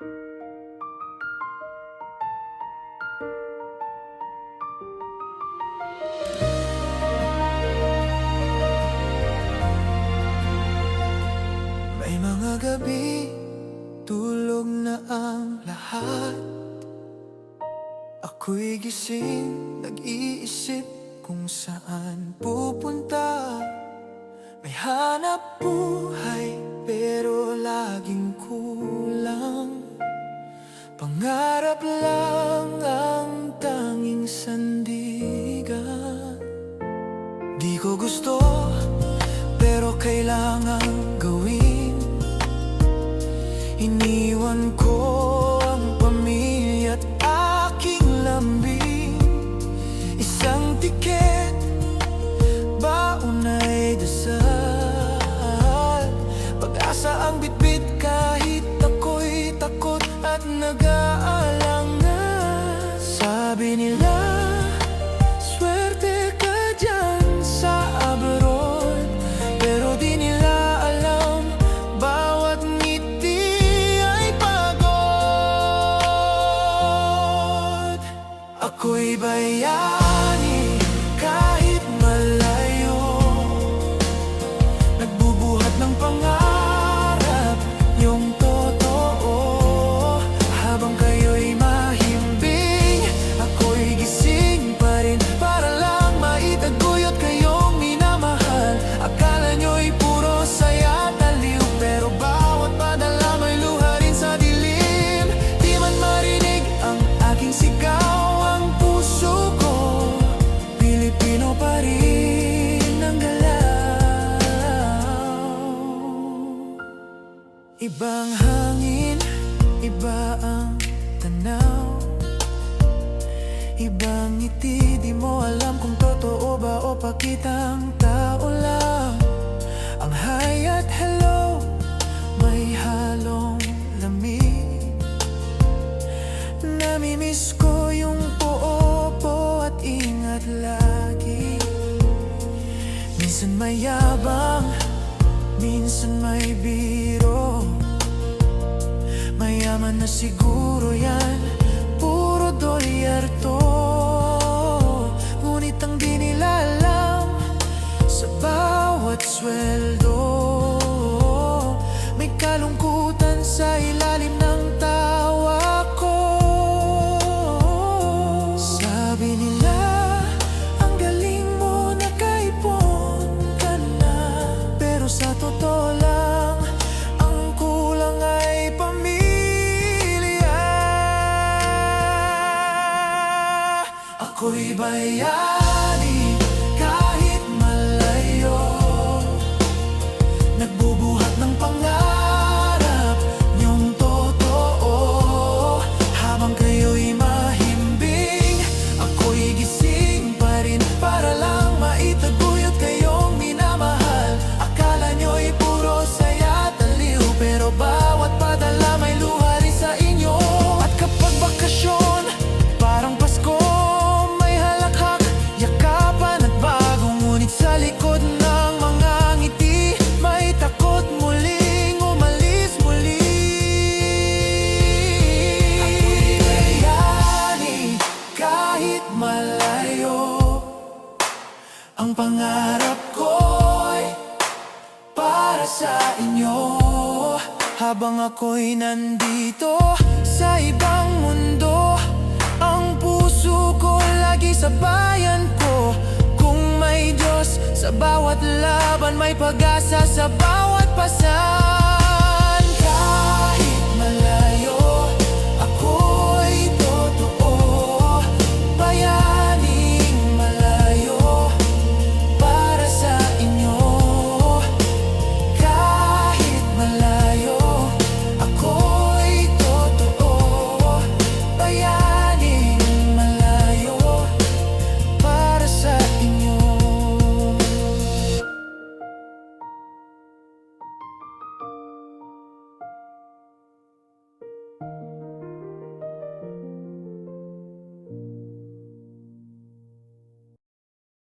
May mga gabi, tulog na ang lahat. Ako'y gising, nag-iisip kung saan pupunta. May hanap buhay, pero laging kulang. Pangarap lang ang tanging sandigan. Di ko gusto, pero kailangang gawin. Iniwan ko ang pamilya at aking lambing. Isang tiket, baon ay dasal. Pag-asa ang bitbit kahit ako'y takot at nag-aalangan. Sabi nila, swerte ka dyan sa abroad, pero di nila alam, bawat ngiti ay pagod. Ako'y bayani kahit malayo, nagbubuhat ng pangarap, yung totoo. Habang kayo'y mahimbing, ako'y gising pa rin para lang maitaguyod kayong minamahal. Akala nyo'y puro saya at aliw, pero bawat padala may luha rin sa dilim. Di man marinig ang aking sigaw, ang puso ko Pilipino pa rin ang galaw. Ibang hangin, iba ang tanaw, ibang ngiti, di mo alam kung totoo ba o pakitang tao lang. Ang hi at hello, may halong lamig. Namimiss ko yung po-opo at ingat lagi. Minsan mayabang, minsan may biro. Mayaman na siguro yan, puro dolyar to. Ngunit ang di nila alam, sa bawat sweldo may kalungkutan sa ilalim ng tawa ko. Sabi nila, ang galing mo, nakaipon ka na, pero sa totoo lang, ang kulang ay pamilya. Ako'y bayani kahit malayo, nagbubuhat ng pangarap, yung totoo. Habang kayo'y mahimbing, ako'y gising pa rin para lang maitaguyod kayong minamahal. Akala nyo'y puro saya at aliw, pero bawat padala may luha rin sa inyo. At kapag bakasyon, parang Pasko, may halakhak, yakapan at bago. Ngunit sa likod ng mga ngiti, may takot muling umalis muli. Ako'y bayani kahit malayo, ang pangarap ko'y para sa inyo. Habang ako'y nandito sa ibang mundo, ang puso ko lagi sa bayan ko. Kung may Diyos sa bawat laban, may pag-asa sa bawat pasang.